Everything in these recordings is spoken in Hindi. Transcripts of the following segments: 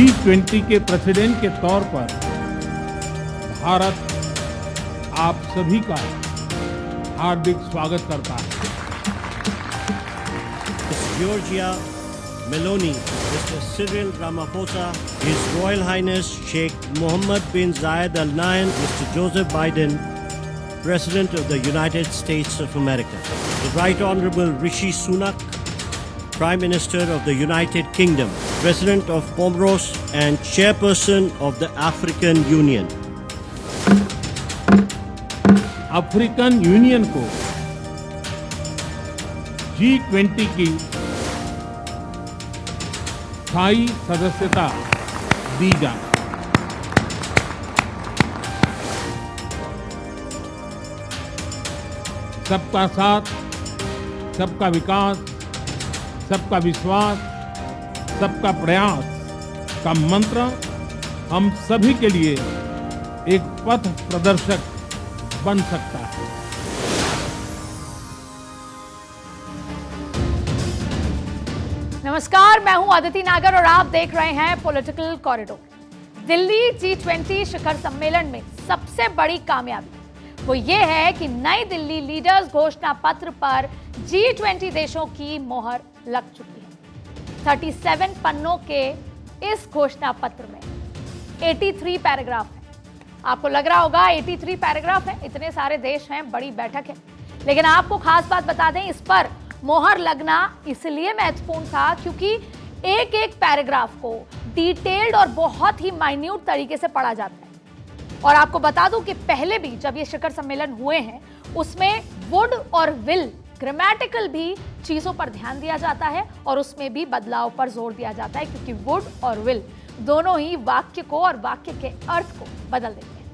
G20 के प्रेसिडेंट के तौर पर भारत आप सभी का हार्दिक स्वागत करता है। Giorgia Meloni, Mr. Cyril Ramaphosa, His Royal Highness Sheikh Mohammed bin Zayed Al Nahyan, Mr. Joseph Biden, President of the United States of America, the Right Honorable Rishi Sunak, Prime Minister of the United Kingdom, President of Comoros and Chairperson of the African Union. African union को G20 की स्थायी सदस्यता दी जाए। सबका साथ, सबका विकास, सबका विश्वास, सबका प्रयास का मंत्र हम सभी के लिए एक पथ प्रदर्शक बन सकता है। नमस्कार, मैं हूं अदिति नागर और आप देख रहे हैं पॉलिटिकल कॉरिडोर। दिल्ली G20 शिखर सम्मेलन में सबसे बड़ी कामयाबी वो ये है कि नई दिल्ली लीडर्स घोषणा पत्र पर G20 देशों की मोहर लग चुकी है। 37 पन्नों के इस घोषणा पत्र में 83 पैराग्राफ है। आपको लग रहा होगा 83 पैराग्राफ है, इतने सारे देश हैं, बड़ी बैठक है। लेकिन आपको खास बात बता दें, इस पर मोहर लगना इसलिए महत्वपूर्ण था क्योंकि एक एक पैराग्राफ को डिटेल्ड और बहुत ही माइन्यूट तरीके से पढ़ा जाता है। और आपको बता दूं कि पहले भी जब ये शिखर सम्मेलन हुए हैं उसमें वुड और विल ग्रामेटिकल भी चीजों पर ध्यान दिया जाता है और उसमें भी बदलाव पर जोर दिया जाता है क्योंकि वुड और विल दोनों ही वाक्य को और वाक्य के अर्थ को बदल देते हैं,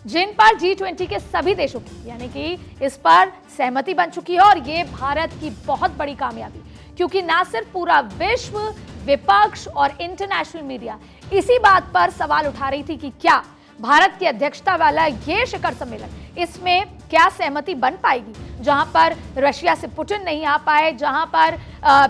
जिन पर G20 के सभी देशों की यानी कि इस पर सहमति बन चुकी है। और ये भारत की बहुत बड़ी कामयाबी, क्योंकि ना सिर्फ पूरा विश्व, विपक्ष और इंटरनेशनल मीडिया इसी बात पर सवाल उठा रही थी कि क्या भारत की अध्यक्षता वाला ये शिखर सम्मेलन, इसमें क्या सहमति बन पाएगी। जहां पर रशिया से पुतिन नहीं आ पाए, जहां पर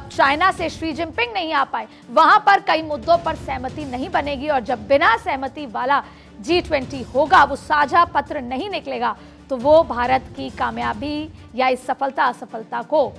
चाइना से शी जिनपिंग नहीं आ पाए, वहां पर कई मुद्दों पर सहमति नहीं बनेगी। और जब बिना सहमति वाला G20 होगा, वो साझा पत्र नहीं निकलेगा, तो वो भारत की कामयाबी या इस सफलता असफलता को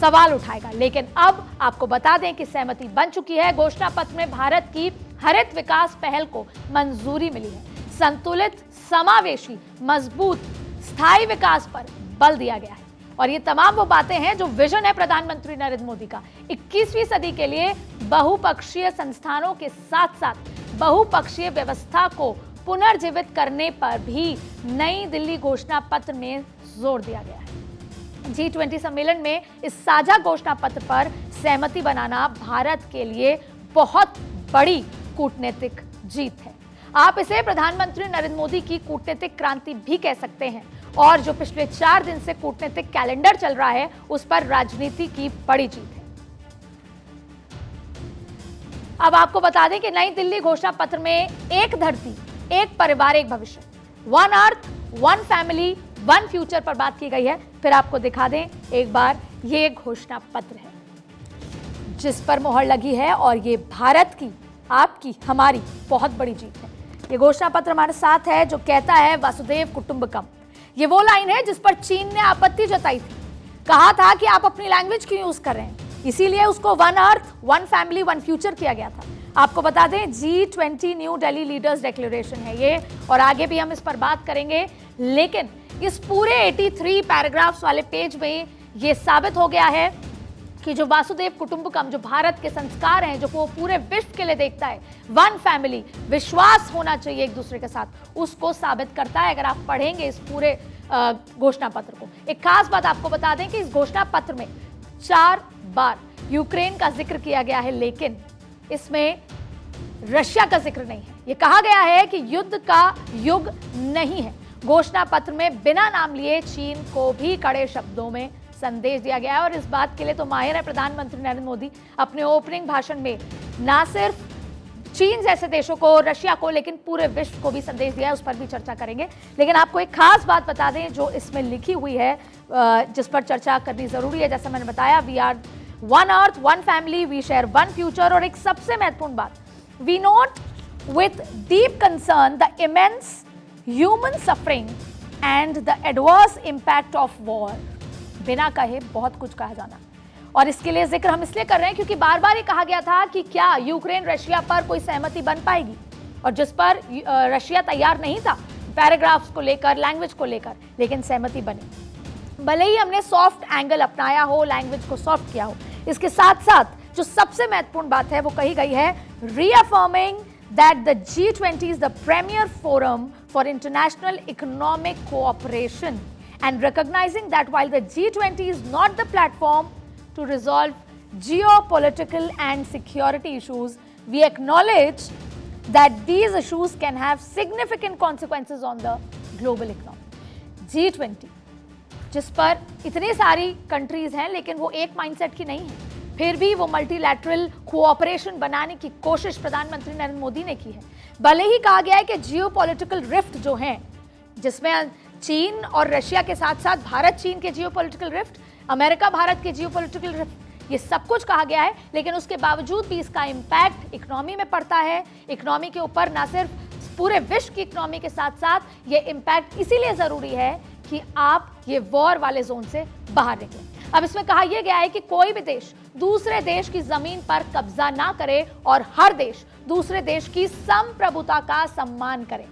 सवाल उठाएगा। लेकिन अब आपको बता दें कि सहमति बन चुकी है। घोषणा पत्र में भारत की हरित विकास पहल को मंजूरी मिली है। संतुलित, समावेशी, मजबूत, स्थायी विकास पर बल दिया गया है। और ये तमाम वो बातें हैं जो विजन है प्रधानमंत्री नरेंद्र मोदी का 21वीं सदी के लिए बहुपक्षीय संस्थानों के साथ साथ बहुपक्षीय व्यवस्था को पुनर्जीवित करने पर भी नई दिल्ली घोषणा पत्र में जोर दिया गया है। G20 सम्मेलन में इस साझा घोषणा पत्र पर सहमति बनाना भारत के लिए बहुत बड़ी कूटनीतिक जीत है। आप इसे प्रधानमंत्री नरेंद्र मोदी की कूटनीतिक क्रांति भी कह सकते हैं। और जो पिछले 4 दिन से कूटनीतिक कैलेंडर चल रहा है, उस पर राजनीति की बड़ी जीत है। अब आपको बता दें कि नई दिल्ली घोषणा पत्र में एक धरती, एक परिवार, एक भविष्य, one earth, one family, one future पर बात की गई है। फिर आपको दिखा दें एक बार, ये घोषणा पत्र है जिस पर मोहर लगी है और ये भारत की, आपकी, हमारी बहुत बड़ी जीत है। ये घोषणा पत्र हमारे साथ है जो कहता है वसुधैव कुटुंबकम। ये वो लाइन है जिस पर चीन ने आपत्ति जताई थी, कहा था कि आप अपनी लैंग्वेज क्यों यूज कर रहे हैं, इसीलिए उसको one earth, one family, one future किया गया था। आपको बता दें G20 new Delhi leaders declaration है ये, और आगे भी हम इस पर बात करेंगे। लेकिन इस पूरे 83 पैराग्राफ्स वाले पेज में ये साबित हो गया है कि जो वासुदेव कुटुंबकम, जो भारत के संस्कार हैं, जो वो पूरे विश्व के लिए देखता है, वन फैमिली, विश्वास होना चाहिए एक दूसरे के साथ, उसको साबित करता है। अगर आप पढ़ेंगे इस पूरे घोषणा पत्र को, एक खास बात आपको बता दें कि इस घोषणा पत्र में 4 बार यूक्रेन का जिक्र किया गया है, लेकिन इसमें रशिया का जिक्र नहीं है। यह कहा गया है कि युद्ध का युग नहीं है। घोषणा पत्र में बिना नाम लिए चीन को भी कड़े शब्दों में संदेश दिया गया है। और इस बात के लिए तो माहिर है प्रधानमंत्री नरेंद्र मोदी। अपने ओपनिंग भाषण में ना सिर्फ चीन जैसे देशों को, रशिया को, लेकिन पूरे विश्व को भी संदेश दिया है, उस पर भी चर्चा करेंगे। लेकिन आपको एक खास बात बता दें जो इसमें लिखी हुई है, जिस पर चर्चा करनी जरूरी है। जैसा मैंने बताया, we are one earth, one family, we share one future. और एक सबसे महत्वपूर्ण बात, We note with deep concern the immense human suffering and the adverse impact of war. बिना कहे बहुत कुछ कहा जाना, और इसके लिए जिक्र हम इसलिए कर रहे हैं क्योंकि बार बार ये कहा गया था कि क्या यूक्रेन रशिया पर कोई सहमति बन पाएगी, और जिस पर रशिया तैयार नहीं था पैराग्राफ्स को लेकर, लैंग्वेज को लेकर, लेकिन सहमति बनी। भले ही हमने सॉफ्ट एंगल अपनाया हो, लैंग्वेज को सॉफ्ट किया हो, इसके साथ साथ जो सबसे महत्वपूर्ण बात है वो कही गई है, रीअफर्मिंग that the G20 is the premier forum for international economic cooperation and recognizing that while the G20 is not the platform to resolve geopolitical and security issues, we acknowledge that these issues can have significant consequences on the global economy. G20 जिस पर इतनी सारी कंट्रीज हैं लेकिन वो एक माइंडसेट की नहीं है, फिर भी वो मल्टीलैटरल कोऑपरेशन बनाने की कोशिश प्रधानमंत्री नरेंद्र मोदी ने की है। भले ही कहा गया है कि जियोपॉलिटिकल रिफ्ट जो हैं, जिसमें चीन और रशिया के साथ साथ भारत चीन के जियोपॉलिटिकल रिफ्ट, अमेरिका भारत के जियोपॉलिटिकल रिफ्ट, ये सब कुछ कहा गया है, लेकिन उसके बावजूद भी इसका इम्पैक्ट इकोनॉमी में पड़ता है। इकोनॉमी के ऊपर ना सिर्फ पूरे विश्व की इकोनॉमी के साथ साथ ये इम्पैक्ट इसीलिए जरूरी है कि आप ये वॉर वाले जोन से बाहर निकलें। अब इसमें कहा यह गया है कि कोई भी देश दूसरे देश की जमीन पर कब्जा ना करे और हर देश दूसरे देश की संप्रभुता का सम्मान करे।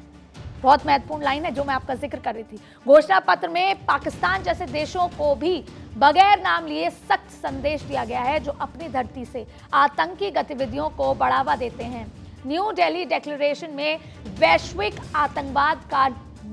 बहुत महत्वपूर्ण लाइन है जो मैं आपका जिक्र कर रही थी। घोषणा पत्र में पाकिस्तान जैसे देशों को भी बगैर नाम लिए सख्त संदेश दिया गया है जो अपनी धरती से आतंकी गतिविधियों को बढ़ावा देते हैं। न्यू दिल्ली डिक्लेरेशन में वैश्विक आतंकवाद का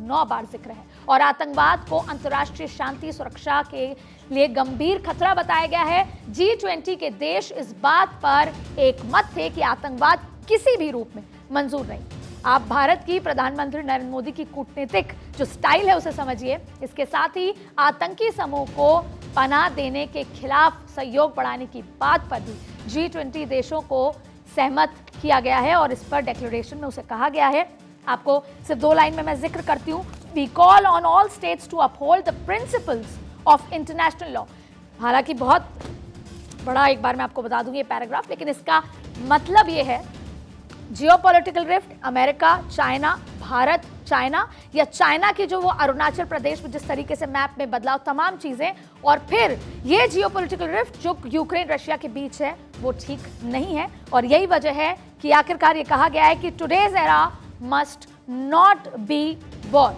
9 बार जिक्र है और आतंकवाद को अंतर्राष्ट्रीय शांति सुरक्षा के लिए गंभीर खतरा बताया गया है। G20 के देश इस बात पर एक मत थे कि आतंकवाद किसी भी रूप में मंजूर नहीं। आप भारत की प्रधानमंत्री नरेंद्र मोदी की कूटनीतिक जो स्टाइल है उसे समझिए। इसके साथ ही आतंकी समूह को पनाह देने के खिलाफ सहयोग बढ़ाने की बात पर भी G20 देशों को सहमत किया गया है और इस पर डिक्लेरेशन में उसे कहा गया है। आपको सिर्फ 2 लाइन में मैं जिक्र करती हूँ। We call on all states to uphold the principles of international law। हालांकि बहुत बड़ा, एक बार मैं आपको बता दूंगी ये पैराग्राफ, लेकिन इसका मतलब ये है geopolitical rift, America China, Bharat China, या चाइना की जो वो अरुणाचल प्रदेश में जिस तरीके से मैप में बदलाव, तमाम चीजें, और फिर ये जियोपॉलिटिकल रिफ्ट जो यूक्रेन रशिया के बीच है वो ठीक नहीं है। और यही वजह है कि आखिरकार ये कहा गया है कि today's era must not be war.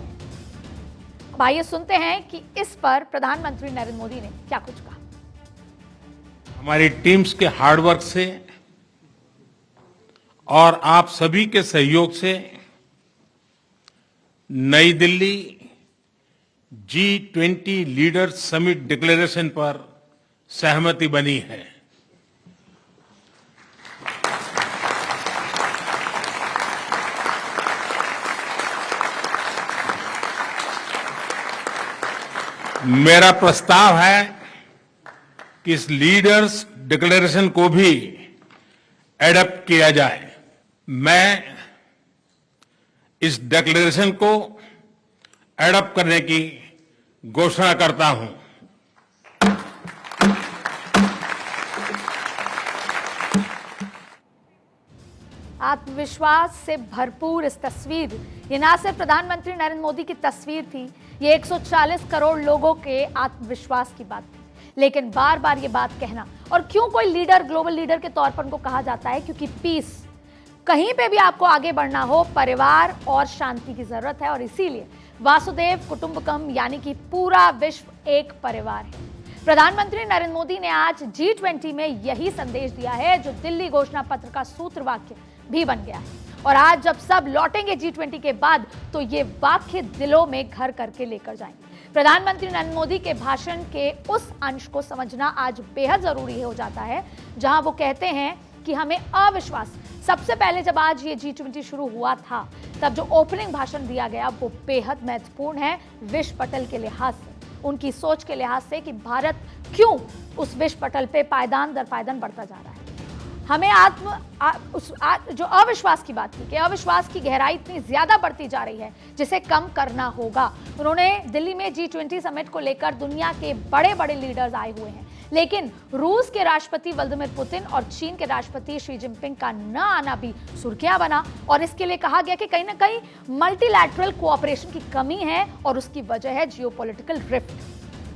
अब आइए सुनते हैं कि इस पर प्रधानमंत्री नरेंद्र मोदी ने क्या कुछ कहा। हमारी टीम्स के हार्डवर्क से और आप सभी के सहयोग से नई Delhi G20 leaders summit declaration पर सहमति बनी है। मेरा प्रस्ताव है कि इस लीडर्स डिक्लेरेशन को भी एडॉप्ट किया जाए। मैं इस डिक्लेरेशन को एडॉप्ट करने की घोषणा करता हूं। आत्मविश्वास से भरपूर इस तस्वीर, ये ना सिर्फ प्रधानमंत्री नरेंद्र मोदी की तस्वीर थी, ये 140 करोड़ लोगों के आत्मविश्वास की बात थी। लेकिन बार बार ये बात कहना, और क्यों कोई लीडर ग्लोबल लीडर के तौर पर उनको कहा जाता है, क्योंकि पीस, कहीं पे भी आपको आगे बढ़ना हो, परिवार और शांति की जरूरत है। और इसीलिए वासुदेव कुटुंबकम यानी कि पूरा विश्व एक परिवार है। प्रधानमंत्री नरेंद्र मोदी ने आज G20 में यही संदेश दिया है जो दिल्ली घोषणा पत्र का सूत्र वाक्य भी बन गया है। और आज जब सब लौटेंगे G20 के बाद तो ये वाक्य दिलों में घर करके लेकर जाएंगे। प्रधानमंत्री नरेंद्र मोदी के भाषण के उस अंश को समझना आज बेहद जरूरी हो जाता है जहां वो कहते हैं कि हमें अविश्वास, सबसे पहले जब आज ये G20 शुरू हुआ था तब जो ओपनिंग भाषण दिया गया वो बेहद महत्वपूर्ण है विश्व पटल के लिहाज से, उनकी सोच के लिहाज से कि भारत क्यों उस विश्व पटल पे पायदान दर पायदान बढ़ता जा रहा है। हमें जो अविश्वास की बात की कि अविश्वास की गहराई इतनी ज्यादा बढ़ती जा रही है जिसे कम करना होगा। उन्होंने दिल्ली में G20 समिट को लेकर दुनिया के बड़े बड़े लीडर्स आए हुए हैं, लेकिन रूस के राष्ट्रपति व्लादिमीर पुतिन और चीन के राष्ट्रपति शी जिनपिंग का न आना भी सुर्खियां बना और इसके लिए कहा गया कि कहीं ना कहीं मल्टीलैटरल कोऑपरेशन की कमी है और उसकी वजह है जियोपॉलिटिकल रिफ्ट।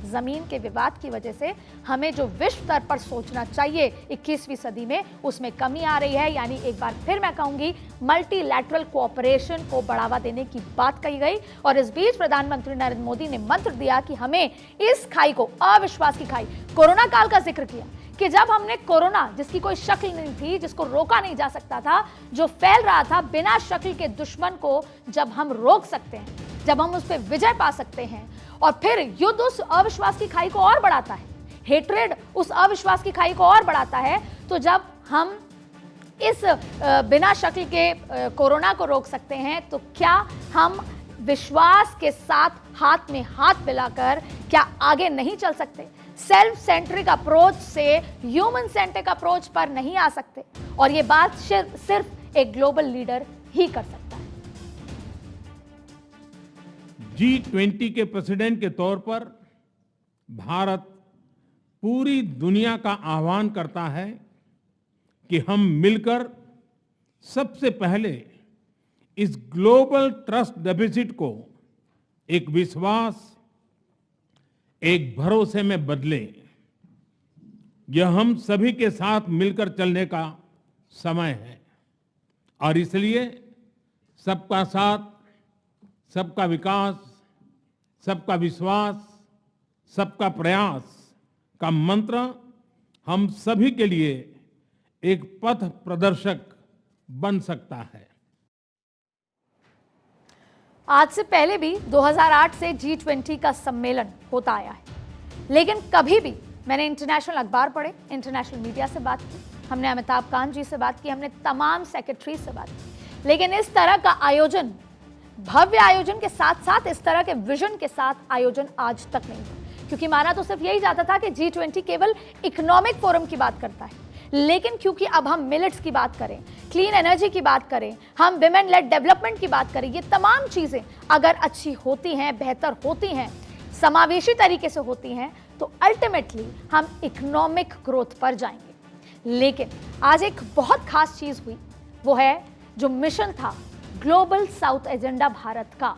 जमीन के विवाद की वजह से हमें जो विश्व स्तर पर सोचना चाहिए 21वीं सदी में, उसमें कमी आ रही है। यानी एक बार फिर मैं कहूंगी मल्टीलैटरल कोऑपरेशन को बढ़ावा देने की बात कही गई। और इस बीच प्रधानमंत्री नरेंद्र मोदी ने मंत्र दिया कि हमें इस खाई को, अविश्वास की खाई, कोरोना काल का जिक्र किया कि जब हमने कोरोना, जिसकी कोई शक्ल नहीं थी, जिसको रोका नहीं जा सकता था, जो फैल रहा था, बिना शक्ल के दुश्मन को जब हम रोक सकते हैं, जब हम उस पर विजय पा सकते हैं, और फिर युद्ध उस अविश्वास की खाई को और बढ़ाता है, हेट्रेड उस अविश्वास की खाई को और बढ़ाता है, तो जब हम इस बिना शक्ल के कोरोना को रोक सकते हैं, तो क्या हम विश्वास के साथ हाथ में हाथ मिलाकर क्या आगे नहीं चल सकते? सेल्फ सेंट्रिक अप्रोच से ह्यूमन सेंट्रिक अप्रोच पर नहीं आ सकते? और ये बात सिर्फ एक ग्लोबल लीडर ही कर सकता है। G20 के प्रेसिडेंट के तौर पर भारत पूरी दुनिया का आह्वान करता है कि हम मिलकर सबसे पहले इस ग्लोबल ट्रस्ट डेफिसिट को एक विश्वास, एक भरोसे में बदलें। यह हम सभी के साथ मिलकर चलने का समय है और इसलिए सबका साथ, सबका विकास, सबका विश्वास, सबका प्रयास का मंत्र हम सभी के लिए एक पथ प्रदर्शक बन सकता है। आज से पहले भी 2008 से G20 का सम्मेलन होता आया है, लेकिन कभी भी मैंने इंटरनेशनल अखबार पढ़े, इंटरनेशनल मीडिया से बात की, हमने अमिताभ कांत जी से बात की, हमने तमाम सेक्रेटरी से बात की, लेकिन इस तरह का आयोजन, भव्य आयोजन के साथ साथ इस तरह के विजन के साथ आयोजन आज तक नहीं हुआ। क्योंकि माना तो सिर्फ यही जाता था कि G20 केवल इकोनॉमिक फोरम की बात करता है, लेकिन क्योंकि अब हम मिलेट्स की बात करें, क्लीन एनर्जी की बात करें, हम विमेन लेड डेवलपमेंट की बात करें, ये तमाम चीजें अगर अच्छी होती हैं, बेहतर होती हैं, समावेशी तरीके से होती हैं, तो अल्टीमेटली हम इकोनॉमिक ग्रोथ पर जाएंगे। लेकिन आज एक बहुत खास चीज हुई, वो है जो मिशन था ग्लोबल साउथ एजेंडा भारत का,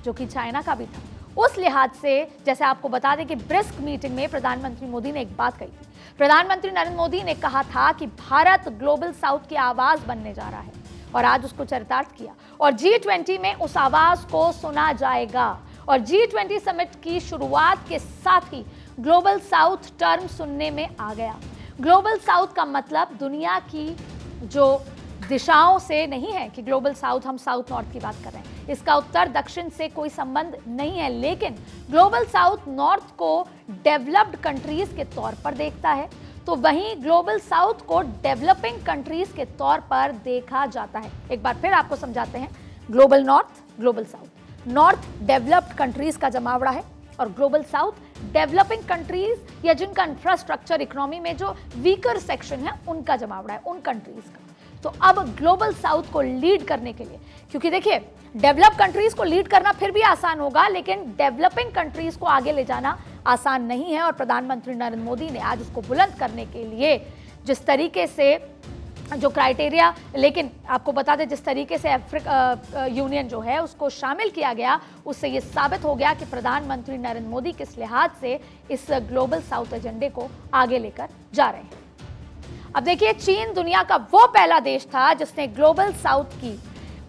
जो कि चाइना का भी था। उस लिहाज से जैसे आपको बता दें कि ब्रिस्क मीटिंग में प्रधानमंत्री मोदी ने एक बात कही थी। प्रधानमंत्री नरेंद्र मोदी ने कहा था कि भारत ग्लोबल साउथ की आवाज बनने जा रहा है और आज उसको चरितार्थ किया और G20 में उस आवाज को सुना जाएगा। और G20 समिट की शुरुआत के साथ ही ग्लोबल साउथ टर्म सुनने में आ गया। ग्लोबल साउथ का मतलब दुनिया की जो दिशाओं से नहीं है कि ग्लोबल साउथ हम साउथ नॉर्थ की बात कर रहे हैं, इसका उत्तर दक्षिण से कोई संबंध नहीं है, लेकिन ग्लोबल साउथ नॉर्थ को डेवलप्ड कंट्रीज के तौर पर देखता है, तो वहीं ग्लोबल साउथ को डेवलपिंग कंट्रीज के तौर पर देखा जाता है। एक बार फिर आपको समझाते हैं, global north, global south. North developed countries का जमावड़ा है और ग्लोबल साउथ डेवलपिंग कंट्रीज या जिनका इंफ्रास्ट्रक्चर इकोनॉमी में जो वीकर सेक्शन है उनका जमावड़ा है, उन कंट्रीज का। तो अब ग्लोबल साउथ को लीड करने के लिए, क्योंकि देखिए डेवलप कंट्रीज को लीड करना फिर भी आसान होगा, लेकिन डेवलपिंग कंट्रीज को आगे ले जाना आसान नहीं है। और प्रधानमंत्री नरेंद्र मोदी ने आज उसको बुलंद करने के लिए जिस तरीके से जो क्राइटेरिया, लेकिन आपको बता दें जिस तरीके से अफ्रीका यूनियन जो है उसको शामिल किया गया, उससे ये साबित हो गया कि प्रधानमंत्री नरेंद्र मोदी किस लिहाज से इस ग्लोबल साउथ एजेंडे को आगे लेकर जा रहे हैं। अब देखिए, चीन दुनिया का वो पहला देश था जिसने ग्लोबल साउथ की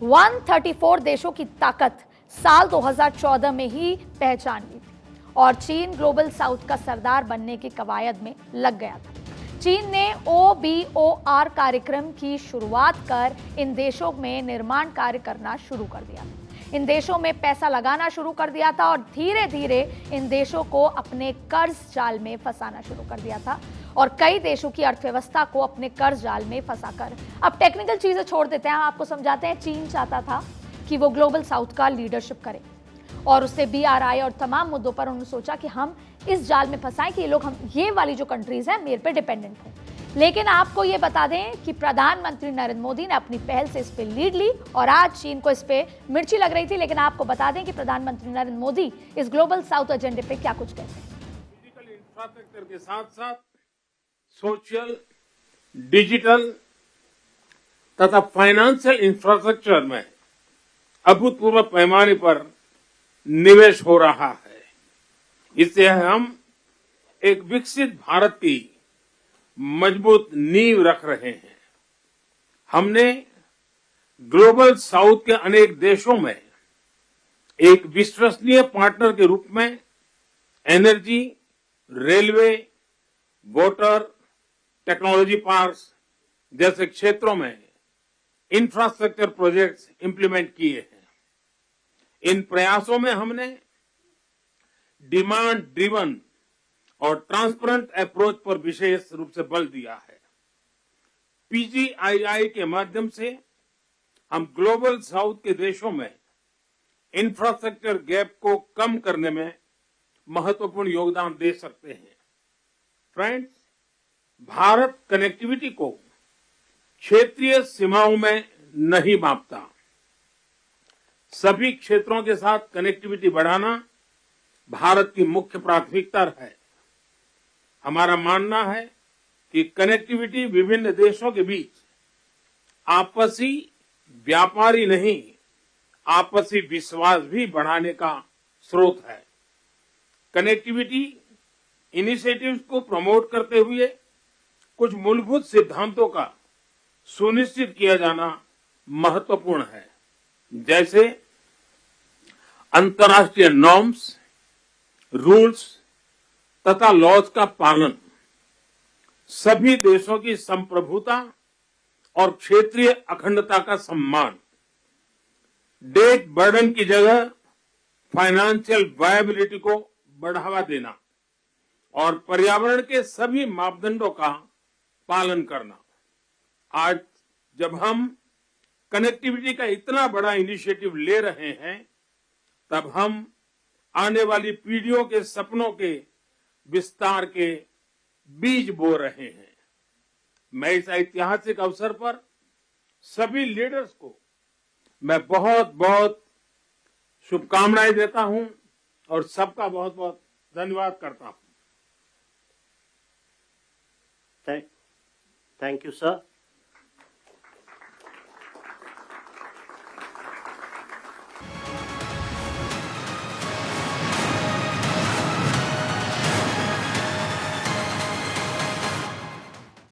134 देशों की ताकत साल 2014 में ही पहचान ली थी और चीन ग्लोबल साउथ का सरदार बनने की कवायद में लग गया था। चीन ने OBOR कार्यक्रम की शुरुआत कर इन देशों में निर्माण कार्य करना शुरू कर दिया था, इन देशों में पैसा लगाना शुरू कर दिया था और धीरे धीरे इन देशों को अपने कर्ज जाल में फंसाना शुरू कर दिया था और कई देशों की अर्थव्यवस्था को अपने कर्ज जाल में फंसाकर, अब टेक्निकल चीजें छोड़ देते हैं, आपको समझाते हैं। चीन चाहता था कि वो ग्लोबल साउथ का लीडरशिप करे और उससे BRI और तमाम मुद्दों पर उन्होंने सोचा कि हम इस जाल में फंसाएं कि ये लोग, हम ये वाली जो कंट्रीज हैं मेरे पे डिपेंडेंट हैं। लेकिन आपको ये बता दें कि प्रधानमंत्री नरेंद्र मोदी ने अपनी पहल से इस पे लीड ली और आज चीन को इस पे मिर्ची लग रही थी, लेकिन आपको बता दें कि प्रधानमंत्री नरेंद्र मोदी इस ग्लोबल साउथ एजेंडे पे क्या कुछ कहते हैं। फिजिकल इंफ्रास्ट्रक्चर के साथ साथ सोशल, डिजिटल तथा फाइनेंशियल इंफ्रास्ट्रक्चर में अभूतपूर्व पैमाने पर निवेश हो रहा है। इससे हम एक विकसित भारत की मजबूत नींव रख रहे हैं। हमने ग्लोबल साउथ के अनेक देशों में एक विश्वसनीय पार्टनर के रूप में energy, railway, water, technology parks जैसे क्षेत्रों में इंफ्रास्ट्रक्चर प्रोजेक्ट्स इंप्लीमेंट किए हैं। इन प्रयासों में हमने डिमांड ड्रिवन और ट्रांसपेरेंट अप्रोच पर विशेष रूप से बल दिया है। पीजीआईआई के माध्यम से हम ग्लोबल साउथ के देशों में इंफ्रास्ट्रक्चर गैप को कम करने में महत्वपूर्ण योगदान दे सकते हैं। फ्रेंड्स, भारत कनेक्टिविटी को क्षेत्रीय सीमाओं में नहीं मापता। सभी क्षेत्रों के साथ कनेक्टिविटी बढ़ाना भारत की मुख्य प्राथमिकता है। हमारा मानना है कि कनेक्टिविटी विभिन्न देशों के बीच आपसी व्यापार ही नहीं, आपसी विश्वास भी बढ़ाने का स्रोत है। कनेक्टिविटी इनिशिएटिव्स को प्रमोट करते हुए कुछ मूलभूत सिद्धांतों का सुनिश्चित किया जाना महत्वपूर्ण है, जैसे अंतर्राष्ट्रीय नॉर्म्स, रूल्स तथा लॉज का पालन, सभी देशों की संप्रभुता और क्षेत्रीय अखंडता का सम्मान, डेट बर्डन की जगह फाइनेंशियल वायबिलिटी को बढ़ावा देना और पर्यावरण के सभी मापदंडों का पालन करना। आज जब हम कनेक्टिविटी का इतना बड़ा इनिशिएटिव ले रहे हैं, तब हम आने वाली पीढ़ियों के सपनों के विस्तार के बीज बो रहे हैं। मैं इस ऐतिहासिक अवसर पर सभी लीडर्स को मैं बहुत बहुत शुभकामनाएं देता हूं और सबका बहुत बहुत धन्यवाद करता हूं। Thank you, sir.